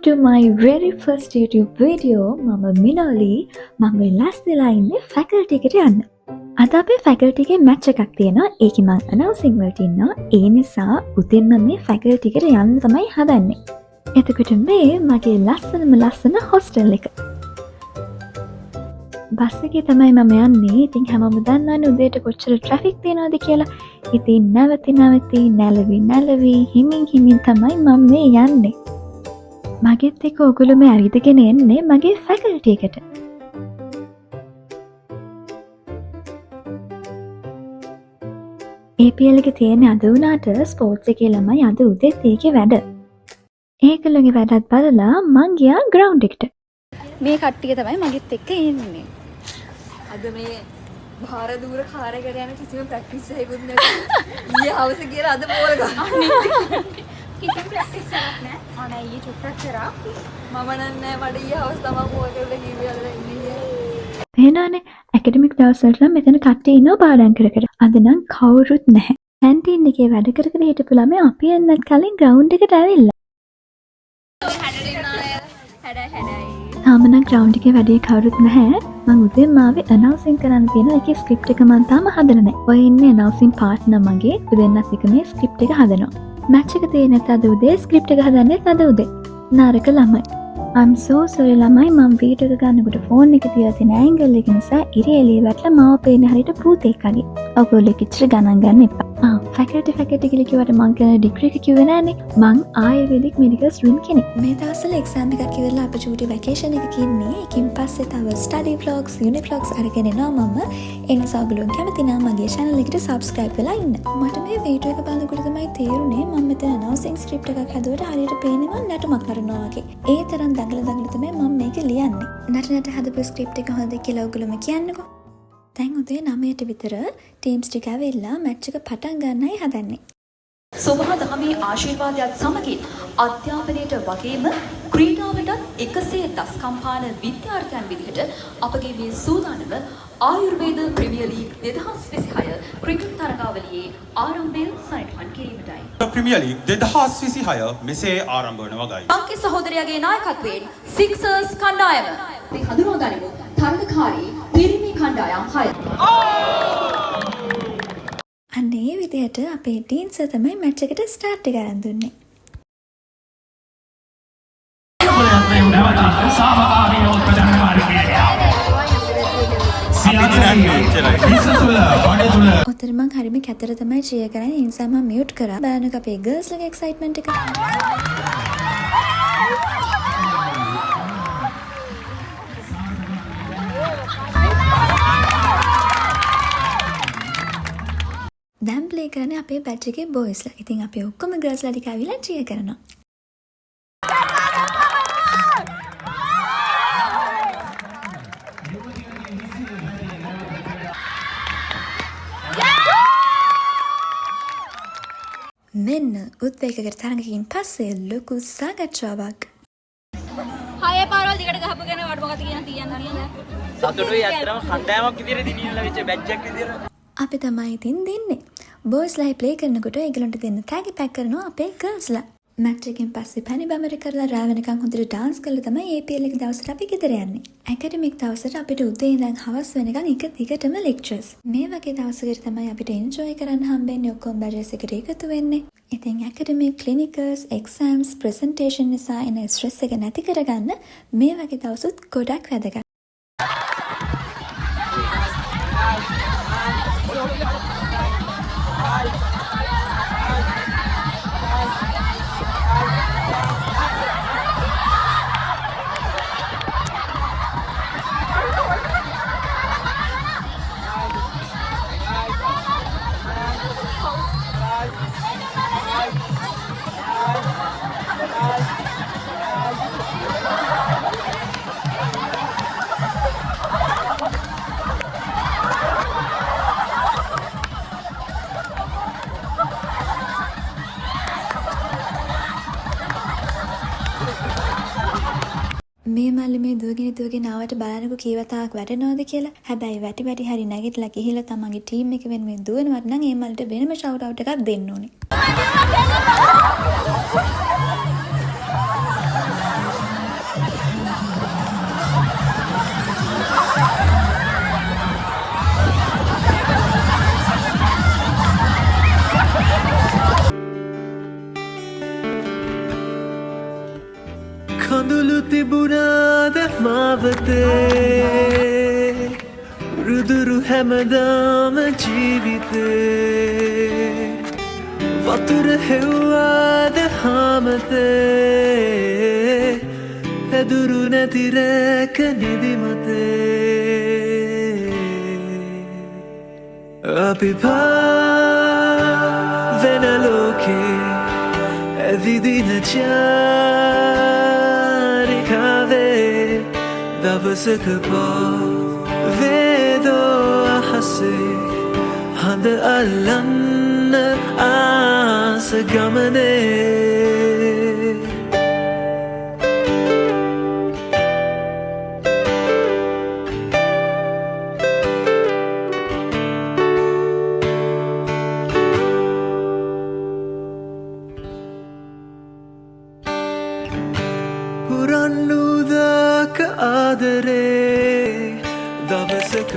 to my very first YouTube video. මම මිනෝලි මම වෙලාස් වෙලා ඉන්නේ ෆැකල්ටි එකට යන්න. අද අපේ ෆැකල්ටි එකේ මැච් එකක් තියෙනවා. ඒකේ මම අනවුන්සින් වලට ඉන්නවා. ඒ නිසා උදේම මේ ෆැකල්ටි එකට යන්න තමයි හදන්නේ. එතකොට මේ මගේ ලස්සන හොස්ටල් එක. බස් එකේ තමයි මම යන්නේ. ඉතින් හැමෝම දන්නවනේ උදේට කොච්චර ට්‍රැෆික් තියෙනවද කියලා. ඉතින් නැවති හිමින් තමයි මම මේ යන්නේ. මගෙත් එක්ක ඔයගොල්ලෝ මේ ඇවිදගෙන එන්නේ මගේ ෆැකල්ටි එකට. APL එක තියෙන අද වුණාට ස්පෝර්ට්ස් එකේ ළමයි අද උදේත් ඒකේ වැඩ. ඒගොල්ලෝගේ වැඩත් බලලා මං ගියා ග්‍රවුන්ඩ් එකට. මේ කට්ටිය තමයි මගෙත් එක්ක ඉන්නේ. අද මේ භාර දූර කාර්යකට යන කිසිම ප්‍රැක්ටිස් එකකුත් නැහැ. ඊයේ හවස කියලා අද බෝල් ගන්න. කිසිම ප්‍රැක්ටිස් එකක් නැහැ. අනේ ඊයේ චුට්ටක් කරා. මම නෑ මට ඊයේ හවස තමයි බෝල් කරලා කිව්වේ අද ඉන්නේ. එහෙනනේ ඇකඩමික් දවස්වල මෙතන කට්ටිය ඉන්නවා පාඩම් කර කර. අද නම් කවුරුත් නැහැ. කැන්ටීන් එකේ වැඩ කර කර හිටපු ළමයි අපි එන්නත් කලින් ග්‍රවුන්ඩ් එකට ඇවිල්ලා. තාමනම් ග්‍රවුන්ඩ් එකේ වැඩේ කවුරුත් නැහැ. මම උදේම ආවේ අනවුන්සින් කරන්න තියෙන එකේ ස්ක්‍රිප්ට් එක මම තාම හදලා නැහැ. ඔය ඉන්නේ අනවුන්සින් පාර්ට්නර් මගේ. දෙන්නත් එක මේ ස්ක්‍රිප්ට් එක හදනවා. මැච් එක තියෙන අද උදේ ස්ක්‍රිප්ට් එක හදන්නේ අද උදේ. නරක ළමයි. I'm so sorry ළමයි මම වීඩියෝ එක ගන්නකොට ෆෝන් එක තියලා තියෙන ඇන්ගල් එක නිසා ඉරි එළිය වැටලා මාව පේන හරියට භූතෙක් වගේ. ඔයගොල්ලෝ කිච්චර ගණන් ගන්න එපා. ෆැකල්ටි කියලා කිව්වට මං කරන ඩිග්‍රී එක කිව්වේ නෑනේ. මං ආයුර්වේදික් මෙඩිකල් ස්ටුඩන්ට් කෙනෙක්. මේ දවස්වල එක්සෑම් එකක් ඉවරලා අපි චූටි වැකේෂන් එකක ඉන්නේ. ඒකින් පස්සේ තව ස්ටඩි vlogs, uni vlogs අරගෙන එනවා මම. ඒ නිසා ඔයගොල්ලෝ කැමති නම් මගේ channel එකට subscribe වෙලා ඉන්න. මට මේ වීඩියෝ එක බලනකොට තමයි තේරුනේ මම මෙතන announcing script එකක් හදුවට හරියට පේන්නේ මම නටුමක් කරනවා වගේ. ඒ තරම් දඟල තමයි මම මේක ලියන්නේ. නට හදපු ස්ක්‍රිප්ට් එක හොඳයි කියලා ඔයගොල්ලෝම කියන්නකෝ. දැන් උදේ 9ට විතර ටීම්ස් ටික ඇවිල්ලා මැච් එක පටන් ගන්නයි හදන්නේ. සෝභා දහමේ ආශිර්වාදයත් සමගින් අධ්‍යාපනයට වගේම ක්‍රීඩාවටත් එකසේ දස්කම් පාන විද්‍යාර්ථයන් විදිහට අපගේ මේ සූදානම ආයුර්වේද ප්‍රීමියර් ලීග් 2026 ක්‍රිකට් තරගාවලියේ ආරම්භය සනිටුහන් කිරීමටයි. ප්‍රීමියර් ලීග් 2026 මෙසේ ආරම්භ වන වගයි. අංකේ සහෝදරයාගේ නායකත්වයෙන් සික්සර්ස් කණ්ඩායම අපි හඳුනා ගනිමු තරගකාරී පිරිමි කණ්ඩායම් 6. අනේ විදිහට අපේ ටීම්ස් තමයි මැච් එකට ස්ටාර්ට් එක අරන් දුන්නේ. ඔතන මං හරිම කැතර තමයි චියර් කරන්නේ. ඒ නිසා මම මියුට් කරා. බලන්නකෝ අපේ ගර්ල්ස් ලගේ එක්සයිට්මන්ට් එක. දැන් ප්ලේ කරන්නේ අපේ බැච් එකේ බොයිස්ලා. ඉතින් අපි ඔක්කොම ගර්ල්ස්ලා ටික ආවිලා චියර් කරනවා. මෙන්න උද්වේගකර තරඟකින් පස්සේ ලොකු සාකච්ඡාවක්. හය පාරවල් දිගට ගහපු ගැන වට මොකද කියන්නේ සතුටුයි අතරම කණ්ඩායමක් විදිහට දිනින්න ලැබිච්ච බැච් එකක් විදිහට. අපි තමයි ඉතින් දෙන්නේ. බොයිස්ලා ප්ලේ කරනකොට ඒගොල්ලන්ට දෙන්න ටැග් පැක් කරනවා අපේ ගර්ල්ස්ලා. මැච් එකෙන් පස්සේ පැණි බැමර කරලා රෑ වෙනකන් හොඳට ඩාන්ස් කරලා තමයි APL එක දවසට අපි ගෙදර යන්නේ. ඇකඩමික් දවසට අපිට උදේ ඉඳන් හවස වෙනකන් එක දිගටම ලෙක්චර්ස්. මේ වගේ දවසකට තමයි අපිට එන්ජොයි කරන්න හම්බෙන්නේ ඔක්කොම බැචස් එකට එකතු වෙන්නේ. ඉතින් ඇකඩමික් ක්ලිනිකල්ස්, එක්සෑම්ස්, ප්‍රසන්ටේෂන් නිසා එන ස්ට්‍රෙස් එක නැති කරගන්න මේ වගේ දවසුත් ගොඩක් වැදගත්. මේ මල්ලි මේ දුවගෙන ආවට බලන්නකෝ කීවතාවක් වැටෙනවද කියලා. හැබැයි වැටි හරි නැගිටලා ගිහිල්ලා තමන්ගේ ටීම් එක වෙනුවෙන් දුවනවට නම් ඒ මල්ලිට වෙනම ෂවුට් අවුට් එකක් දෙන්න ඕනේ. කඳුළු තිබුණාද මාවතේ රුදුරු හැමදාම ජීවිතේ වතුර හෙව්වාද හාමතේ පැදුරු නැතිරැක නිදිමතේ අපි වෙන ලෝකේ ඇවිදින චාරිකාවේ දවසක වේදෝ අහසේ හඳ අල්ලන්න ආස ගමනේ පුරන්නුදක ආදරේ දවසක